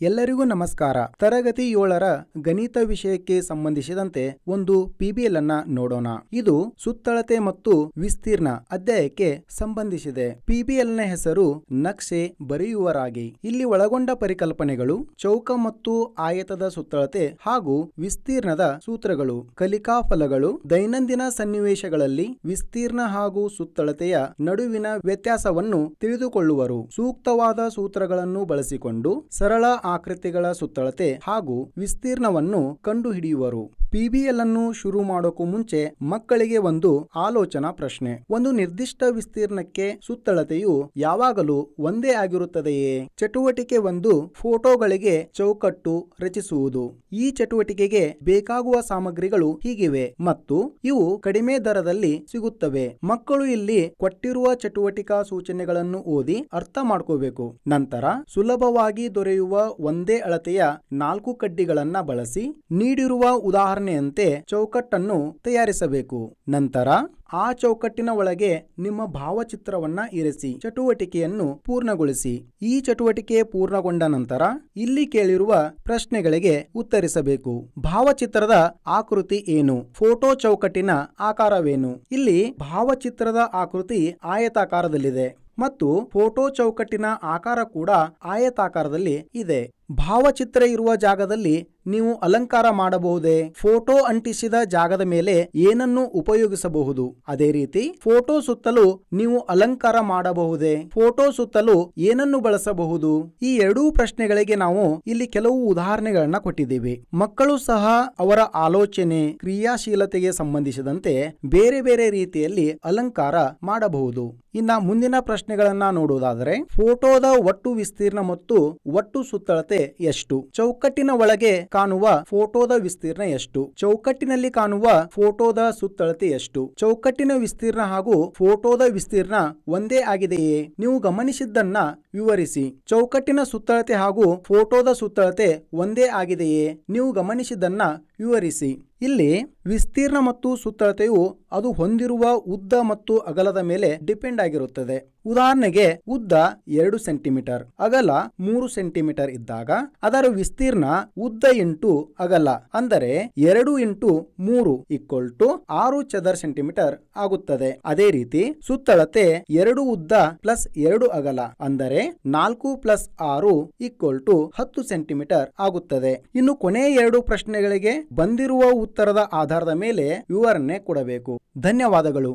ಎಲ್ಲರಿಗೂ ನಮಸ್ಕಾರ. ತರಗತಿ 7ರ ಗಣಿತ ವಿಷಯಕ್ಕೆ ಸಂಬಂಧಿಸಿದಂತೆ ಒಂದು PBL ಅನ್ನ ನೋಡೋಣ. ಇದು ಸುತ್ತಳತೆ ಮತ್ತು ವಿಸ್ತೀರ್ಣ ಅಧ್ಯಾಯಕ್ಕೆ ಸಂಬಂಧಿಸಿದೆ. PBL ನ ಹೆಸರು ನಕ್ಷೆ ಬರೆಯುವರಾಗಿ. ಇಲ್ಲಿ ಒಳಗೊಂಡ ಪರಿಕಲ್ಪನೆಗಳು ಚೌಕ ಮತ್ತು ಆಯತದ ಸುತ್ತಳತೆ ಹಾಗೂ ವಿಸ್ತೀರ್ಣದ ಸೂತ್ರಗಳು, ಕಲಿಕಾ ಫಲಗಳು, ದೈನಂದಿನ ಸನ್ನಿವೇಶಗಳಲ್ಲಿ ವಿಸ್ತೀರ್ಣ ಹಾಗೂ ಸುತ್ತಳತೆಯ ನಡುವಿನ ವ್ಯತ್ಯಾಸವನ್ನು ತಿಳಿದುಕೊಳ್ಳುವರು. ಸೂಕ್ತವಾದ ಸೂತ್ರಗಳನ್ನು ಬಳಸಿಕೊಂಡು ಸರಳ ಆಕೃತಿಗಳ ಸುತ್ತಳತೆ ಹಾಗೂ ವಿಸ್ತೀರ್ಣವನ್ನು ಕಂಡುಹಿಡಿಯುವರು. PBL ಅನ್ನು ಶುರು ಮಾಡೋಕು ಮುಂಚೆ ಮಕ್ಕಳಿಗೆ ಒಂದು ಆಲೋಚನಾ ಪ್ರಶ್ನೆ. ಒಂದು ನಿರ್ದಿಷ್ಟ ವಿಸ್ತೀರ್ಣಕ್ಕೆ ಸುತ್ತಳತೆಯು ಯಾವಾಗಲೂ ಒಂದೇ ಆಗಿರುತ್ತದೆಯೇ? ಚಟುವಟಿಕೆ 1 ಫೋಟೋಗಳಿಗೆ ಚೌಕಟ್ಟು ರಚಿಸುವುದು. ಈ ಚಟುವಟಿಕೆಗೆ ಬೇಕಾಗುವ ಸಾಮಗ್ರಿಗಳು ಹೀಗಿವೆ ಮತ್ತು ಇವು ಕಡಿಮೆ ದರದಲ್ಲಿ ಸಿಗುತ್ತವೆ. ಮಕ್ಕಳು ಇಲ್ಲಿ ಕೊಟ್ಟಿರುವ ಚಟುವಟಿಕಾ ಸೂಚನೆಗಳನ್ನು ಓದಿ ಅರ್ಥ ಮಾಡ್ಕೋಬೇಕು. ನಂತರ ಸುಲಭವಾಗಿ ದೊರೆಯುವ ಒಂದೇ ಅಳತೆಯ 4 ಕಡ್ಡಿಗಳನ್ನ ಬಳಸಿ ನೀಡಿರುವ ಉದಾಹರಣೆಯಂತೆ ಚೌಕಟ್ಟನ್ನು ತಯಾರಿಸಬೇಕು. ನಂತರ ಆ ಚೌಕಟ್ಟಿನ ಒಳಗೆ ನಿಮ್ಮ ಭಾವಚಿತ್ರವನ್ನ ಇರಿಸಿ ಚಟುವಟಿಕೆಯನ್ನು ಪೂರ್ಣಗೊಳಿಸಿ. ಈ ಚಟುವಟಿಕೆ ಪೂರ್ಣಗೊಂಡ ನಂತರ ಇಲ್ಲಿ ಕೇಳಿರುವ ಪ್ರಶ್ನೆಗಳಿಗೆ ಉತ್ತರಿಸಬೇಕು. ಭಾವಚಿತ್ರದ ಆಕೃತಿ ಏನು? ಫೋಟೋ ಚೌಕಟ್ಟಿನ ಆಕಾರವೇನು? ಇಲ್ಲಿ ಭಾವಚಿತ್ರದ ಆಕೃತಿ ಆಯತಾಕಾರದಲ್ಲಿದೆ ಮತ್ತು ಫೋಟೋ ಚೌಕಟ್ಟಿನ ಆಕಾರ ಕೂಡ ಆಯತಾಕಾರದಲ್ಲಿ ಇದೆ. ಭಾವಚಿತ್ರ ಇರುವ ಜಾಗದಲ್ಲಿ ನೀವು ಅಲಂಕಾರ ಮಾಡಬಹುದೇ? ಫೋಟೋ ಅಂಟಿಸಿದ ಜಾಗದ ಮೇಲೆ ಏನನ್ನು ಉಪಯೋಗಿಸಬಹುದು? ಅದೇ ರೀತಿ ಫೋಟೋ ಸುತ್ತಲೂ ನೀವು ಅಲಂಕಾರ ಮಾಡಬಹುದೇ? ಫೋಟೋ ಸುತ್ತಲೂ ಏನನ್ನು ಬಳಸಬಹುದು? ಈ ಎರಡೂ ಪ್ರಶ್ನೆಗಳಿಗೆ ನಾವು ಇಲ್ಲಿ ಕೆಲವು ಉದಾಹರಣೆಗಳನ್ನ ಕೊಟ್ಟಿದ್ದೀವಿ. ಮಕ್ಕಳು ಸಹ ಅವರ ಆಲೋಚನೆ, ಕ್ರಿಯಾಶೀಲತೆಗೆ ಸಂಬಂಧಿಸಿದಂತೆ ಬೇರೆ ಬೇರೆ ರೀತಿಯಲ್ಲಿ ಅಲಂಕಾರ ಮಾಡಬಹುದು. ಇನ್ನ ಮುಂದಿನ ಪ್ರಶ್ನೆಗಳನ್ನ ನೋಡುವುದಾದರೆ, ಫೋಟೋದ ಒಟ್ಟು ವಿಸ್ತೀರ್ಣ ಮತ್ತು ಒಟ್ಟು ಸುತ್ತಳತೆ ಎಷ್ಟು? ಚೌಕಟ್ಟಿನ ಒಳಗೆ ಕಾಣುವ ಫೋಟೋದ ವಿಸ್ತೀರ್ಣ ಎಷ್ಟು? ಚೌಕಟ್ಟಿನಲ್ಲಿ ಕಾಣುವ ಫೋಟೋದ ಸುತ್ತಳತೆ ಎಷ್ಟು? ಚೌಕಟ್ಟಿನ ವಿಸ್ತೀರ್ಣ ಹಾಗೂ ಫೋಟೋದ ವಿಸ್ತೀರ್ಣ ಒಂದೇ ಆಗಿದೆಯೇ? ನೀವು ಗಮನಿಸಿದ್ದನ್ನ ವಿವರಿಸಿ. ಚೌಕಟ್ಟಿನ ಸುತ್ತಳತೆ ಹಾಗೂ ಫೋಟೋದ ಸುತ್ತಳತೆ ಒಂದೇ ಆಗಿದೆಯೇ? ನೀವು ಗಮನಿಸಿದ್ದನ್ನ ವಿವರಿಸಿ. ಇಲ್ಲಿ ವಿಸ್ತೀರ್ಣ ಮತ್ತು ಸುತ್ತಳತೆಯು ಅದು ಹೊಂದಿರುವ ಉದ್ದ ಮತ್ತು ಅಗಲದ ಮೇಲೆ ಡಿಪೆಂಡ್ ಆಗಿರುತ್ತದೆ. ಉದಾಹರಣೆಗೆ ಉದ್ದ 2 ಸೆಂಟಿಮೀಟರ್, ಅಗಲ 3 ಸೆಂಟಿಮೀಟರ್ ಇದ್ದಾಗ ಅದರ ವಿಸ್ತೀರ್ಣ ಉದ್ದ ಇಂಟು ಅಗಲ ಅಂದರೆ 2 ಇಂಟು 3 = 6 ಚದರ ಸೆಂಟಿಮೀಟರ್ ಆಗುತ್ತದೆ. ಅದೇ ರೀತಿ ಸುತ್ತಳತೆ 2 ಉದ್ದ ಪ್ಲಸ್ 2 ಅಗಲ ಅಂದರೆ 4 + 6 = 10 ಸೆಂಟಿಮೀಟರ್ ಆಗುತ್ತದೆ. ಇನ್ನು ಕೊನೆಯ 2 ಪ್ರಶ್ನೆಗಳಿಗೆ ಬಂದಿರುವ ಉತ್ತರದ ಆಧಾರದ ಮೇಲೆ ವಿವರಣೆ ಕೊಡಬೇಕು. ಧನ್ಯವಾದಗಳು.